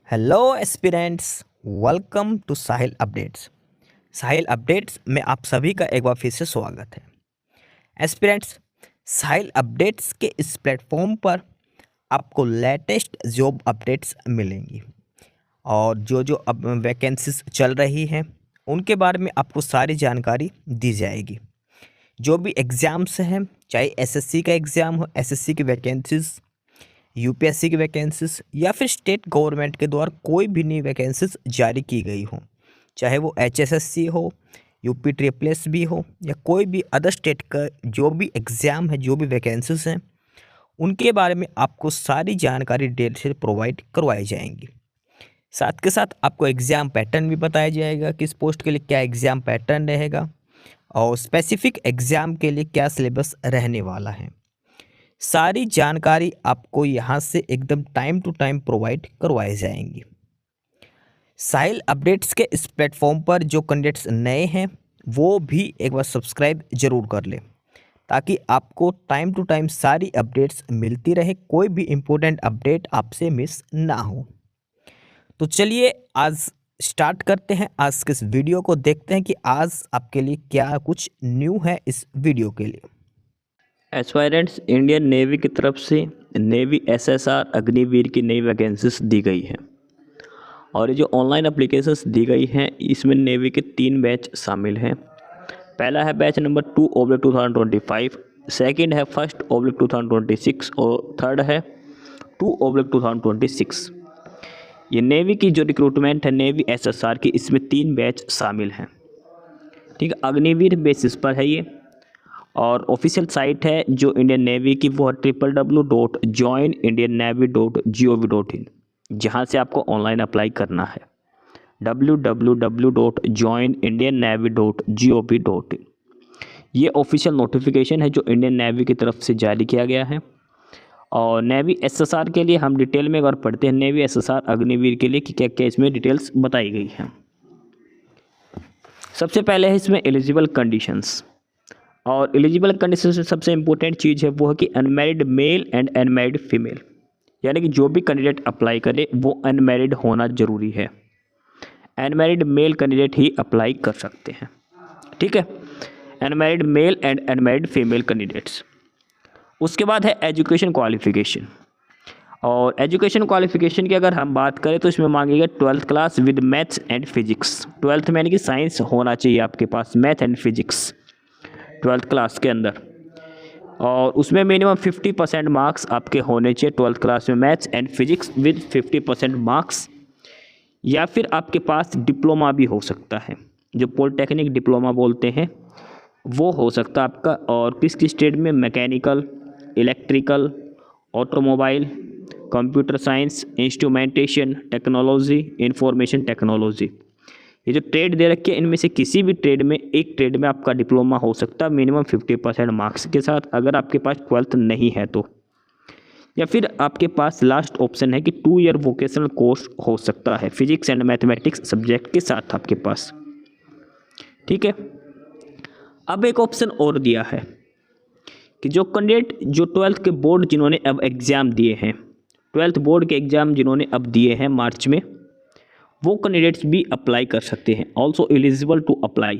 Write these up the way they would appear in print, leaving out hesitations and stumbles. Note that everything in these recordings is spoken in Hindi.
Hello aspirants, welcome to Sahil updates. Sahil updates में आप सभी का एक बार फिर से स्वागत है। एस्पिरेंट्स, साहिल अपडेट्स के इस प्लेटफॉर्म पर आपको लेटेस्ट जॉब अपडेट्स मिलेंगी और जो जो अब वैकेंसीज चल रही हैं उनके बारे में आपको सारी जानकारी दी जाएगी। जो भी एग्ज़ाम्स हैं, चाहे एसएससी का एग्ज़ाम हो, एसएससी की वैकेंसीज, यूपीएससी की वैकेंसीज या फिर स्टेट गवर्नमेंट के द्वारा कोई भी नई वैकेंसीज जारी की गई हो, चाहे वो एचएसएससी हो, यूपी ट्रिपल एस भी हो या कोई भी अदर स्टेट का जो भी एग्ज़ाम है, जो भी वैकेंसीज हैं, उनके बारे में आपको सारी जानकारी डिटेल से प्रोवाइड करवाई जाएंगी। साथ के साथ आपको एग्ज़ाम पैटर्न भी बताया जाएगा, किस पोस्ट के लिए क्या एग्ज़ाम पैटर्न रहेगा और स्पेसिफिक एग्ज़ाम के लिए क्या सिलेबस रहने वाला है। सारी जानकारी आपको यहाँ से एकदम टाइम टू टाइम प्रोवाइड करवाई जाएंगी। साहिल अपडेट्स के इस प्लेटफॉर्म पर जो कैंडिडेट्स नए हैं वो भी एक बार सब्सक्राइब ज़रूर कर लें ताकि आपको टाइम टू टाइम सारी अपडेट्स मिलती रहे, कोई भी इम्पोर्टेंट अपडेट आपसे मिस ना हो। तो चलिए आज स्टार्ट करते हैं आज के इस वीडियो को, देखते हैं कि आज आपके लिए क्या कुछ न्यू है इस वीडियो के लिए। एस्पायरेंट्स इंडियन नेवी की तरफ से नेवी एसएसआर अग्निवीर की नई वैकेंसीज दी गई हैं और ये जो ऑनलाइन एप्लीकेशंस दी गई हैं इसमें नेवी के 3 बैच शामिल हैं। पहला है बैच नंबर 2/2025, सेकंड है 1/2026 और थर्ड है 2/2026। ये नेवी की जो रिक्रूटमेंट है नेवी एसएसआर की, इसमें 3 बैच शामिल हैं। ठीक है, अग्निवीर बेसिस पर है ये और ऑफिशियल साइट है जो इंडियन नेवी की वो है www.joinindiannavy.gov.in, जहाँ से आपको ऑनलाइन अप्लाई करना है www.joinindiannavy.gov.in। ये ऑफिशियल नोटिफिकेशन है जो इंडियन नेवी की तरफ से जारी किया गया है। और नेवी एसएसआर के लिए हम डिटेल में एक बार पढ़ते हैं नेवी एसएसआर अग्निवीर के लिए कि क्या क्या इसमें डिटेल्स बताई गई हैं। सबसे पहले है इसमें एलिजिबल कंडीशंस, और एलिजिबल कंडीशन से सबसे इम्पोर्टेंट चीज़ है वो है कि unmarried male and unmarried female, यानी कि जो भी कैंडिडेट अप्लाई करे वो अनमैरिड होना ज़रूरी है। अनमैरिड मेल कैंडिडेट ही अप्लाई कर सकते हैं। ठीक है, unmarried male and unmarried female candidates. उसके बाद है एजुकेशन क्वालिफिकेशन, और एजुकेशन क्वालिफिकेशन की अगर हम बात करें तो इसमें मांगेगा 12th class with maths and physics. 12th में यानी कि साइंस होना चाहिए आपके पास, math and physics 12th class के अंदर, और उसमें मिनिमम 50% मार्क्स आपके होने चाहिए 12th क्लास में maths and physics with 50% marks. या फिर आपके पास डिप्लोमा भी हो सकता है, जो पॉलिटेक्निक डिप्लोमा बोलते हैं वो हो सकता है आपका, और किस किस ट्रेड में, mechanical, electrical, automobile, computer science, instrumentation technology, information technology, ये जो ट्रेड दे रखी है इनमें से किसी भी ट्रेड में, एक ट्रेड में आपका डिप्लोमा हो सकता है मिनिमम 50% मार्क्स के साथ, अगर आपके पास 12th नहीं है तो। या फिर आपके पास लास्ट ऑप्शन है कि 2 ईयर वोकेशनल कोर्स हो सकता है फिजिक्स एंड मैथमेटिक्स सब्जेक्ट के साथ आपके पास। ठीक है, अब एक ऑप्शन और दिया है कि जो कैंडिडेट जो 12th के बोर्ड जिन्होंने अब एग्ज़ाम दिए हैं, 12th बोर्ड के एग्ज़ाम जिन्होंने अब दिए हैं मार्च में, वो कैंडिडेट्स भी अप्लाई कर सकते हैं। Also eligible to apply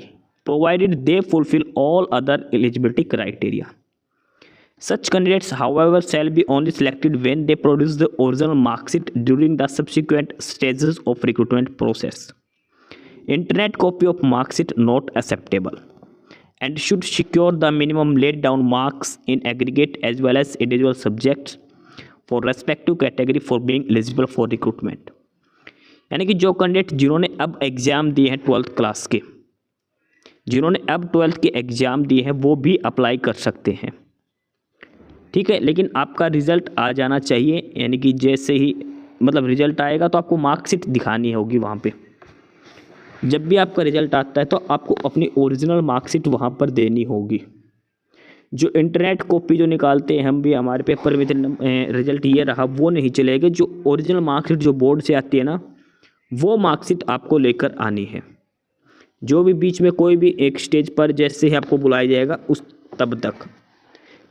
provided they fulfil all other eligibility criteria. Such candidates however shall be only selected when they produce the original marksheet during the subsequent stages of recruitment process. Internet copy of marksheet not acceptable and should secure the minimum laid down marks in aggregate as well as individual subjects for respective category for being eligible for recruitment। यानी कि जो कैंडिडेट जिन्होंने अब एग्ज़ाम दिए हैं 12th क्लास के, जिन्होंने अब 12th के एग्ज़ाम दिए हैं वो भी अप्लाई कर सकते हैं। ठीक है, लेकिन आपका रिज़ल्ट आ जाना चाहिए, यानी कि जैसे ही मतलब रिज़ल्ट आएगा तो आपको मार्कशीट दिखानी होगी वहाँ पे। जब भी आपका रिज़ल्ट आता है तो आपको अपनी ओरिजिनल मार्कशीट वहाँ पर देनी होगी। जो इंटरनेट कॉपी जो निकालते हैं हम भी, हमारे पेपर में रिज़ल्ट ये रहा, वो नहीं चलेगा। जो ओरिजिनल मार्कशीट जो बोर्ड से आती है ना, वो मार्कशीट आपको लेकर आनी है। जो भी बीच में कोई भी एक स्टेज पर जैसे ही आपको बुलाया जाएगा उस तब तक।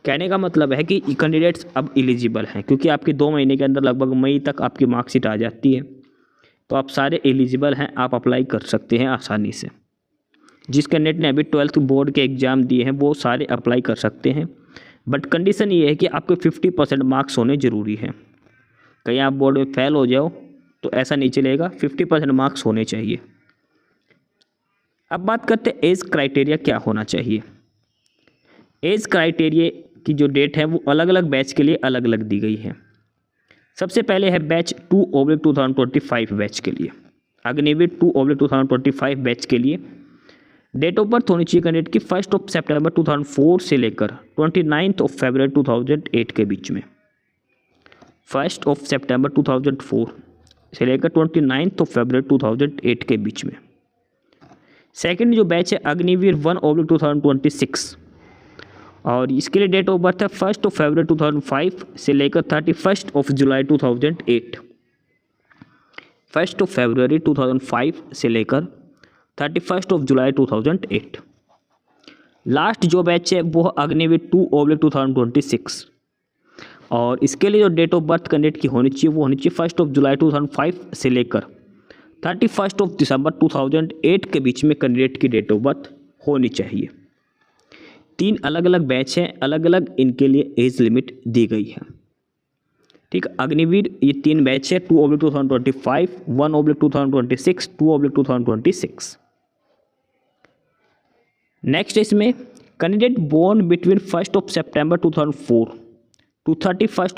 कहने का मतलब है कि कैंडिडेट्स अब एलिजिबल हैं, क्योंकि आपके 2 महीने के अंदर लगभग मई तक आपकी मार्कशीट आ जाती है। तो आप सारे एलिजिबल हैं, आप अप्लाई कर सकते हैं आसानी से। जिस कैंडिडेट ने अभी 12th बोर्ड के एग्ज़ाम दिए हैं वो सारे अप्लाई कर सकते हैं, बट कंडीशन ये है कि आपके 50% मार्क्स होने ज़रूरी हैं। कहीं आप बोर्ड में फेल हो जाओ तो ऐसा नहीं चलेगा, 50% मार्क्स होने चाहिए। अब बात करते हैं एज क्राइटेरिया क्या होना चाहिए। एज क्राइटेरिया की जो डेट है वो अलग अलग बैच के लिए अलग अलग दी गई है। सबसे पहले है बैच 2/2025 बैच के लिए, अग्निवीर 2/2025 बैच के लिए डेट ऑफ बर्थ होनी चाहिए कैंडिडेट की 1 सितंबर 2004 से लेकर 29 फरवरी 2008 के बीच में। 1 सितंबर 2004 से लेकर 29 फरवरी 2008 के बीच में। सेकंड जो बैच है अग्निवीर 1/2026 और इसके लिए डेट ऑफ बर्थ है 1 फरवरी 2005 से लेकर 31 जुलाई 2008। 1 फरवरी 2005 से लेकर 31 जुलाई 2008। लास्ट जो बैच है वो अग्निवीर 2/2026 और इसके लिए जो डेट ऑफ बर्थ कैंडिडेट की होनी चाहिए वो होनी चाहिए 1 जुलाई 2005 से लेकर 31 दिसंबर 2008 के बीच में कैंडिडेट की डेट ऑफ बर्थ होनी चाहिए। 3 अलग अलग बैच हैं, अलग अलग इनके लिए एज लिमिट दी गई है। ठीक, अग्निवीर ये 3 बैच है 2/2025, 1/2026, 2/2026। नेक्स्ट इसमें कैंडिडेट बोर्न बिटवीन 1 सितंबर 2004 to 31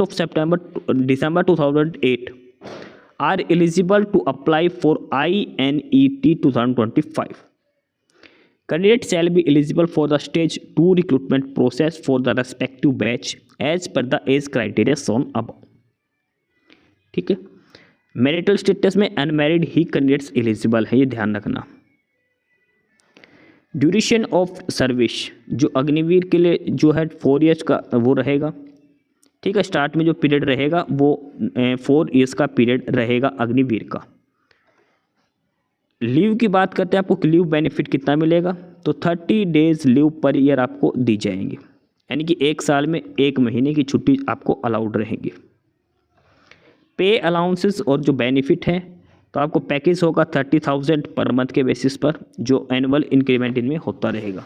December 2008 are eligible to apply for INET 2025. Candidates shall be eligible for the stage 2 recruitment process for the respective batch as per the age criteria shown above. ठीक है, मैरिटल स्टेटस में अनमैरिड ही कैंडिडेट्स एलिजिबल है, ये ध्यान रखना। ड्यूरेशन ऑफ सर्विस जो अग्निवीर के लिए जो है 4 ईयर्स का वो रहेगा। ठीक है, स्टार्ट में जो पीरियड रहेगा वो 4 ईयर्स का पीरियड रहेगा अग्निवीर का। लीव की बात करते हैं, आपको लीव बेनिफिट कितना मिलेगा, तो 30 डेज लीव पर ईयर आपको दी जाएंगी, यानी कि 1 साल में 1 महीने की छुट्टी आपको अलाउड रहेगी। पे अलाउंसेस और जो बेनिफिट है तो आपको पैकेज होगा 30,000 पर मंथ के बेसिस पर, जो एनुअल इंक्रीमेंट इनमें होता रहेगा।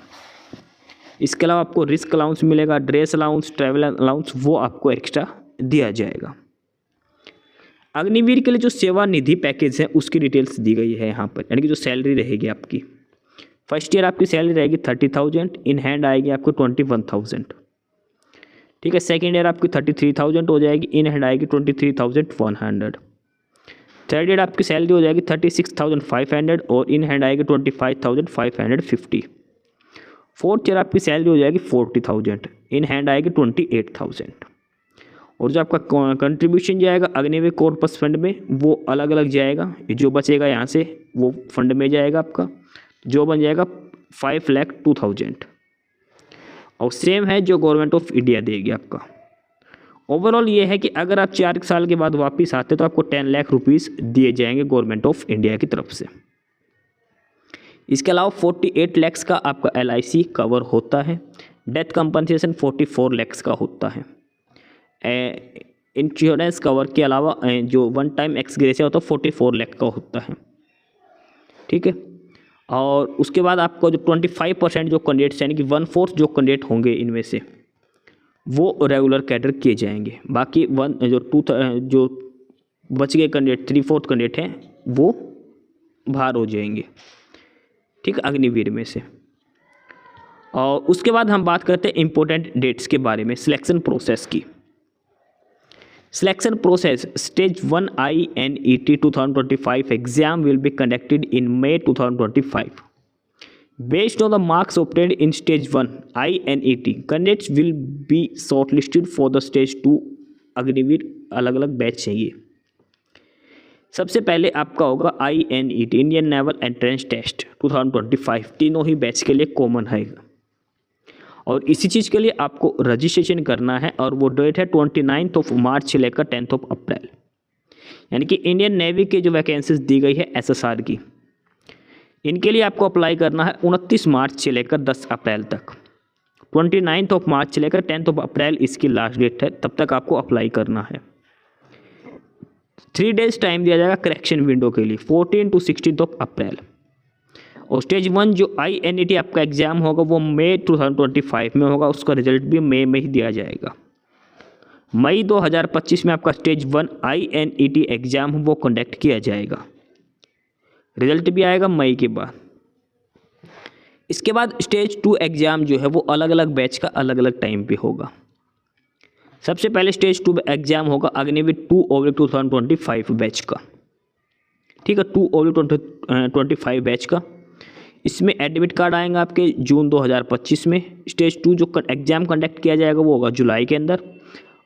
इसके अलावा आपको रिस्क अलाउंस मिलेगा, ड्रेस अलाउंस, ट्रैवल अलाउंस वो आपको एक्स्ट्रा दिया जाएगा। अग्निवीर के लिए जो सेवा निधि पैकेज है उसकी डिटेल्स दी गई है यहाँ पर, यानी कि जो सैलरी रहेगी आपकी, फर्स्ट ईयर आपकी सैलरी रहेगी 30,000, इन हैंड आएगी आपको 21,000। ठीक है, सेकेंड ईयर आपकी 33,000 हो जाएगी, इन हैंड आएगी 23,100। थर्ड ईयर आपकी सैलरी हो जाएगी 36,500 और इन हैंड आएगी 25,550। फोर्थ ईयर आपकी सैलरी हो जाएगी 40,000, इन हैंड आएगी 28,000। और जो आपका कंट्रीब्यूशन जाएगा अग्निवीर कॉर्पस फंड में वो अलग अलग जाएगा, जो बचेगा यहाँ से वो फंड में जाएगा आपका, जो बन जाएगा 5,02,000 और सेम है जो गवर्नमेंट ऑफ इंडिया देगी आपका। ओवरऑल ये है कि अगर आप 4 साल के बाद वापस आते तो आपको 10 लाख रुपीज़ दिए जाएंगे गवर्नमेंट ऑफ इंडिया की तरफ से। इसके अलावा 48 लाख का आपका LIC कवर होता है, डेथ कंपनसेशन 44 लाख का होता है। इंश्योरेंस कवर के अलावा जो वन टाइम एक्सग्रेसिया होता है 44 लाख का होता है। ठीक है, और उसके बाद आपको जो 25% जो कैंडिडेट्स यानी कि 1/4 जो कैंडिडेट होंगे इनमें से वो रेगुलर कैडर किए जाएंगे, बाकी जो बच गए कैंडिडेट 3/4 कैंडिडेट हैं वो बाहर हो जाएंगे। ठीक है, अग्निवीर में से। और उसके बाद हम बात करते हैं इम्पोर्टेंट डेट्स के बारे में, सिलेक्शन प्रोसेस की। Selection process stage 1 INET 2025 exam will be conducted in May 2025. Based on the marks obtained in stage 1 INET, candidates will be shortlisted for the stage 2 Agniveer अलग अलग बैच चाहिए। सबसे पहले आपका होगा INET Indian naval entrance test 2025, तीनों ही बैच के लिए कॉमन है और इसी चीज़ के लिए आपको रजिस्ट्रेशन करना है और वो डेट है 29 मार्च से लेकर 10 अप्रैल। यानी कि इंडियन नेवी की जो वैकेंसीज दी गई है SSR की, इनके लिए आपको अप्लाई करना है 29 मार्च से लेकर 10 अप्रैल तक। 29 मार्च से लेकर 10 अप्रैल इसकी लास्ट डेट है, तब तक आपको अप्लाई करना है। 3 डेज टाइम दिया जाएगा करेक्शन विंडो के लिए 14 to 16 अप्रैल। और स्टेज 1 जो INET आपका एग्ज़ाम होगा वो मई 2025 में होगा, उसका रिजल्ट भी मई में ही दिया जाएगा। मई 2025 में आपका स्टेज 1 INET एग्ज़ाम वो कंडक्ट किया जाएगा, रिजल्ट भी आएगा मई के बाद। इसके बाद स्टेज 2 एग्ज़ाम जो है वो अलग अलग बैच का अलग अलग टाइम पे होगा। सबसे पहले स्टेज 2 एग्ज़ाम होगा अग्निवीर 2/2025 बैच का, ठीक है, 2/2025 बैच का। इसमें एडमिट कार्ड आएंगे आपके जून 2025 में। स्टेज 2 जो एग्ज़ाम कंडक्ट किया जाएगा वो होगा जुलाई के अंदर,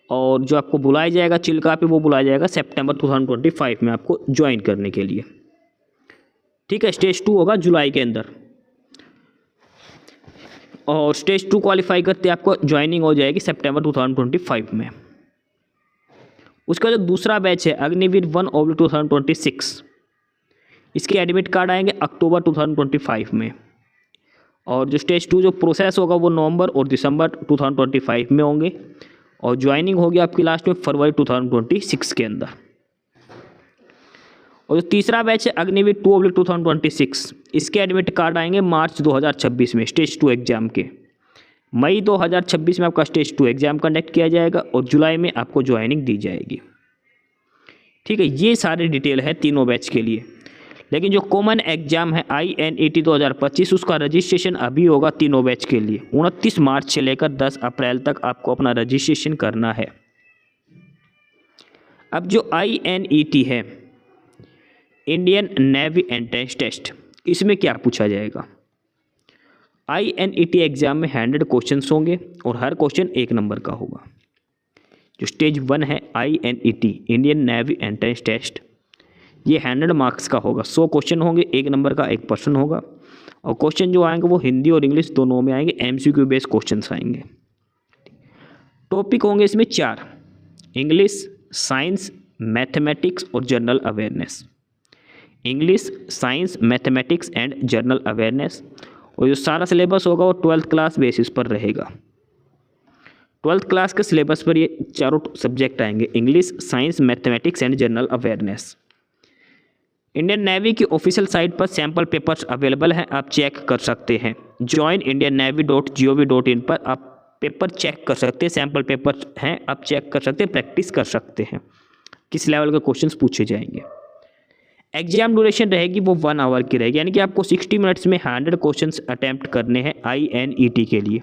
और जो आपको बुलाया जाएगा चिल्का पे वो बुलाया जाएगा सितंबर 2025 में आपको ज्वाइन करने के लिए, ठीक है। स्टेज 2 होगा जुलाई के अंदर, और स्टेज 2 क्वालिफाई करते आपको ज्वाइनिंग हो जाएगी सितंबर 2025 में। उसका जो दूसरा बैच है अग्निवीर 1/2026, इसके एडमिट कार्ड आएंगे अक्टूबर 2025 में। और जो स्टेज 2 जो प्रोसेस होगा वो नवंबर और दिसंबर 2025 में होंगे, और ज्वाइनिंग होगी आपकी लास्ट में फरवरी 2026 के अंदर। और जो तीसरा बैच है अग्निवीर 2/2026, इसके एडमिट कार्ड आएंगे मार्च 2026 में स्टेज 2 एग्ज़ाम के। मई 2026 में आपका स्टेज 2 एग्ज़ाम कंडक्ट किया जाएगा, और जुलाई में आपको ज्वाइनिंग दी जाएगी, ठीक है। ये सारे डिटेल है तीनों बैच के लिए। लेकिन जो कॉमन एग्ज़ाम है INET 2025, उसका रजिस्ट्रेशन अभी होगा तीनों बैच के लिए। 29 मार्च से लेकर 10 अप्रैल तक आपको अपना रजिस्ट्रेशन करना है। अब जो INET है, इंडियन नेवी एंट्रेंस टेस्ट, इसमें क्या पूछा जाएगा? INET एग्ज़ाम में 100 क्वेश्चंस होंगे और हर क्वेश्चन 1 नंबर का होगा। जो स्टेज 1 है INET Indian Navy entrance test, ये 100 मार्क्स का होगा। 100 क्वेश्चन होंगे, 1 नंबर का 1 पर्सन होगा, और क्वेश्चन जो आएंगे वो हिंदी और इंग्लिश दोनों में आएंगे, MCQ बेस्ड क्वेश्चंस आएंगे। टॉपिक होंगे इसमें 4, इंग्लिश, साइंस, मैथमेटिक्स और general awareness. English, science, mathematics and general awareness. और जो सारा सिलेबस होगा वो 12th क्लास बेसिस पर रहेगा। 12th क्लास के सिलेबस पर ये चारों सब्जेक्ट आएंगे, English, science, mathematics and general awareness. Indian navy की ऑफिशियल साइट पर सैम्पल पेपर्स अवेलेबल हैं, आप चेक कर सकते हैं। joinindiannavy.gov.in पर आप पेपर चेक कर सकते हैं, सैम्पल पेपर्स हैं, आप चेक कर सकते हैं, प्रैक्टिस कर सकते हैं किस लेवल के क्वेश्चंस पूछे जाएंगे। एग्जाम ड्यूरेशन रहेगी वो 1 आवर की रहेगी, यानी कि आपको 60 मिनट्स में 100 क्वेश्चंस अटैम्प्ट करने हैं INET के लिए,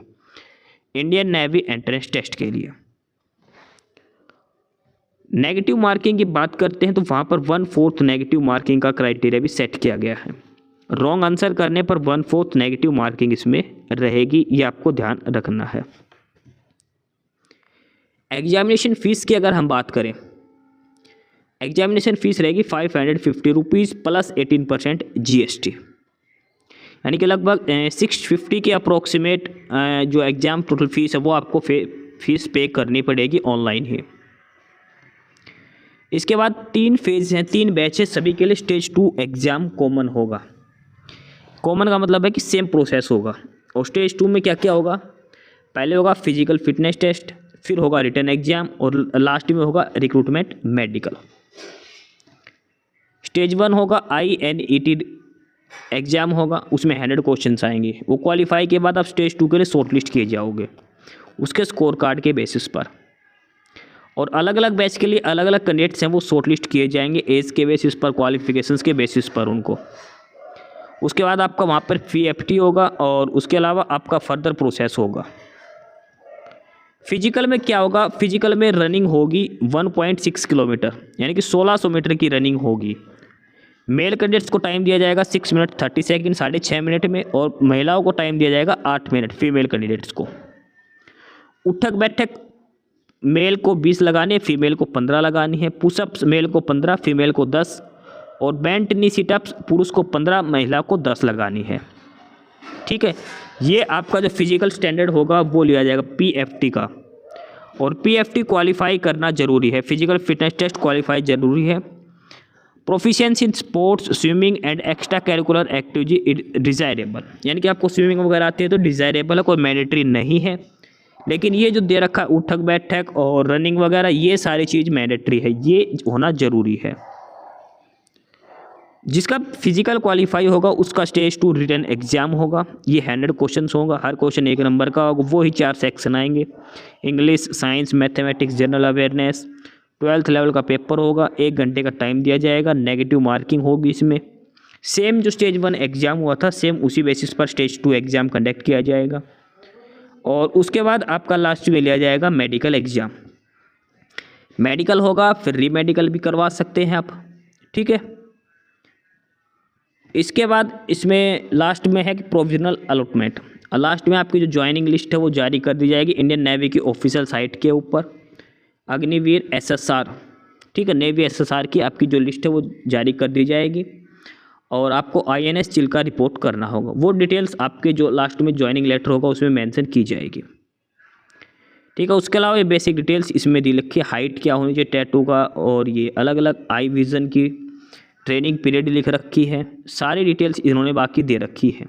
इंडियन नेवी एंट्रेंस टेस्ट के लिए। नेगेटिव मार्किंग की बात करते हैं तो वहाँ पर 1/4 नेगेटिव मार्किंग का क्राइटेरिया भी सेट किया गया है। रॉन्ग आंसर करने पर 1/4 नेगेटिव मार्किंग इसमें रहेगी, ये आपको ध्यान रखना है। एग्जामिनेशन फ़ीस की अगर हम बात करें, एग्जामिनेशन फ़ीस रहेगी 550 रुपीज़ प्लस 18% GST, यानी कि लगभग 650 के अप्रोक्सीमेट जो एग्ज़ाम टोटल फीस है वो आपको फीस पे करनी पड़ेगी ऑनलाइन ही। इसके बाद 3 फेज़ हैं, 3 बैच है, सभी के लिए स्टेज 2 एग्ज़ाम कॉमन होगा। कॉमन का मतलब है कि सेम प्रोसेस होगा। और स्टेज 2 में क्या क्या होगा? पहले होगा फिजिकल फिटनेस टेस्ट, फिर होगा रिटन एग्ज़ाम, और लास्ट में होगा रिक्रूटमेंट मेडिकल। स्टेज 1 होगा INET एग्ज़ाम होगा, उसमें 100 क्वेश्चंस आएंगे। वो क्वालिफाई के बाद आप स्टेज 2 के लिए शॉर्टलिस्ट किए जाओगे उसके स्कोर कार्ड के बेसिस पर। और अलग अलग बैच के लिए अलग अलग कैंडिडेट्स हैं वो शॉर्टलिस्ट किए जाएंगे एज के बेसिस पर, क्वालिफिकेशंस के बेसिस पर उनको। उसके बाद आपका वहाँ पर FT होगा, और उसके अलावा आपका फर्दर प्रोसेस होगा। फिजिकल में क्या होगा? फिजिकल में रनिंग होगी 1.6 किलोमीटर, यानी कि 1600 मीटर की रनिंग होगी। मेल कैंडिडेट्स को टाइम दिया जाएगा 6 मिनट 30 सेकेंड, 6.5 मिनट में, और महिलाओं को टाइम दिया जाएगा 8 मिनट फीमेल कैंडिडेट्स को। उठक बैठक मेल को 20 लगानी है, फीमेल को 15 लगानी है। पुशअप्स मेल को 15, फीमेल को 10, और बेंट नी सिटअप्स पुरुष को 15, महिला को 10 लगानी है, ठीक है। ये आपका जो फिजिकल स्टैंडर्ड होगा वो लिया जाएगा PFT का, और PFT क्वालिफाई करना जरूरी है, फिजिकल फिटनेस टेस्ट क्वालिफाई जरूरी है। Proficiency in sports, swimming and extra curricular activity desirable, यानी कि आपको स्विमिंग वगैरह आती है तो डिज़ायरेबल है, कोई मैंडेटरी नहीं है, लेकिन ये जो दे रखा है उठक बैठक और रनिंग वगैरह, ये सारी चीज़ मैंडेटरी है, ये होना ज़रूरी है। जिसका फिजिकल क्वालिफाई होगा उसका स्टेज 2 रिटन एग्जाम होगा। ये 100 क्वेश्चंस होगा, हर क्वेश्चन 1 नंबर का होगा, वो ही 4 सेक्शन आएंगे। English, science, mathematics, general awareness, 12th level का पेपर होगा। 1 घंटे का टाइम दिया जाएगा, नेगेटिव मार्किंग होगी इसमें। सेम जो स्टेज 1 एग्ज़ाम हुआ था, सेम उसी बेसिस पर स्टेज 2 एग्ज़ाम कंडक्ट किया जाएगा। और उसके बाद आपका लास्ट में लिया जाएगा मेडिकल एग्ज़ाम। मेडिकल होगा, फिर री मेडिकल भी करवा सकते हैं आप, ठीक है। इसके बाद इसमें लास्ट में है कि प्रोविजनल अलॉटमेंट। लास्ट में आपकी जो ज्वाइनिंग लिस्ट है वो जारी कर दी जाएगी इंडियन नेवी की ऑफिशियल साइट के ऊपर। अग्निवीर SSR, ठीक है, नेवी SSR की आपकी जो लिस्ट है वो जारी कर दी जाएगी और आपको INS चिल्का रिपोर्ट करना होगा। वो डिटेल्स आपके जो लास्ट में ज्वाइनिंग लेटर होगा उसमें मेंशन की जाएगी, ठीक है। उसके अलावा ये बेसिक डिटेल्स इसमें दी लिखी है, हाइट क्या होनी चाहिए टैटू का, और ये अलग अलग आई विज़न की ट्रेनिंग पीरियड लिख रखी है, सारी डिटेल्स इन्होंने बाकी दे रखी है,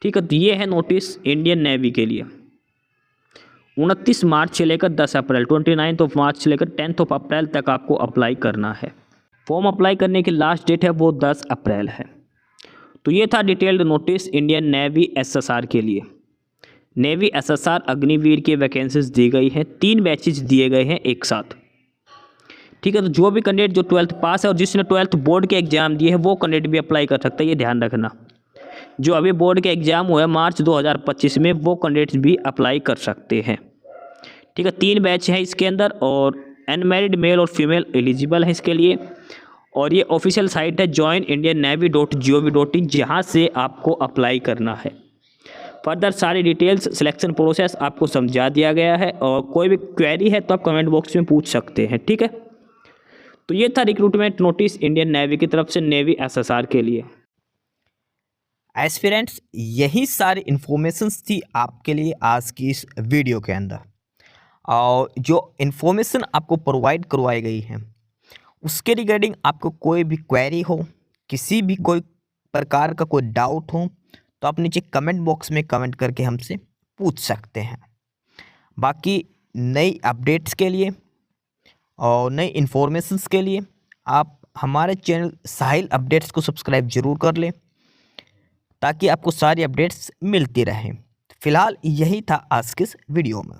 ठीक है। तो ये है नोटिस इंडियन नेवी के लिए। 29 मार्च से लेकर 10 अप्रैल, 29 मार्च से लेकर 10 अप्रैल तक आपको अप्लाई करना है। फॉर्म अप्लाई करने की लास्ट डेट है वो 10 अप्रैल है। तो ये था detailed notice Indian navy SSR के लिए। नेवी SSR अग्निवीर की वैकेंसीज दी गई हैं, 3 बैचेज दिए गए हैं एक साथ, ठीक है। तो जो भी कैंडिडेट जो 12th पास है और जिसने 12th बोर्ड के एग्ज़ाम दिए हैं वो कैंडिडेट भी अप्लाई कर सकता है, ये ध्यान रखना। जो अभी बोर्ड के एग्ज़ाम हुआ है मार्च 2025 में, वो कैंडिडेट्स भी अप्लाई कर सकते हैं, ठीक है। 3 बैच हैं इसके अंदर और अनमैरिड मेल और फीमेल एलिजिबल है इसके लिए। और ये ऑफिशियल साइट है joinindiannavy.gov.in, जहाँ से आपको अप्लाई करना है। फर्दर सारी डिटेल्स, सिलेक्शन प्रोसेस आपको समझा दिया गया है और कोई भी क्वेरी है तो आप कमेंट बॉक्स में पूछ सकते हैं, ठीक है। तो ये था रिक्रूटमेंट नोटिस इंडियन नेवी की तरफ से नेवी SSR के लिए। एस्पिरेंट्स, यही सारी इन्फॉर्मेशंस थी आपके लिए आज की इस वीडियो के अंदर। और जो इन्फॉर्मेशन आपको प्रोवाइड करवाई गई है उसके रिगार्डिंग आपको कोई भी क्वेरी हो, किसी भी कोई प्रकार का कोई डाउट हो, तो आप नीचे कमेंट बॉक्स में कमेंट करके हमसे पूछ सकते हैं। बाकी नई अपडेट्स के लिए और नई इन्फॉर्मेशंस के लिए आप हमारे चैनल साहिल अपडेट्स को सब्सक्राइब ज़रूर कर लें ताकि आपको सारी अपडेट्स मिलती रहें। फ़िलहाल यही था आज के इस वीडियो में।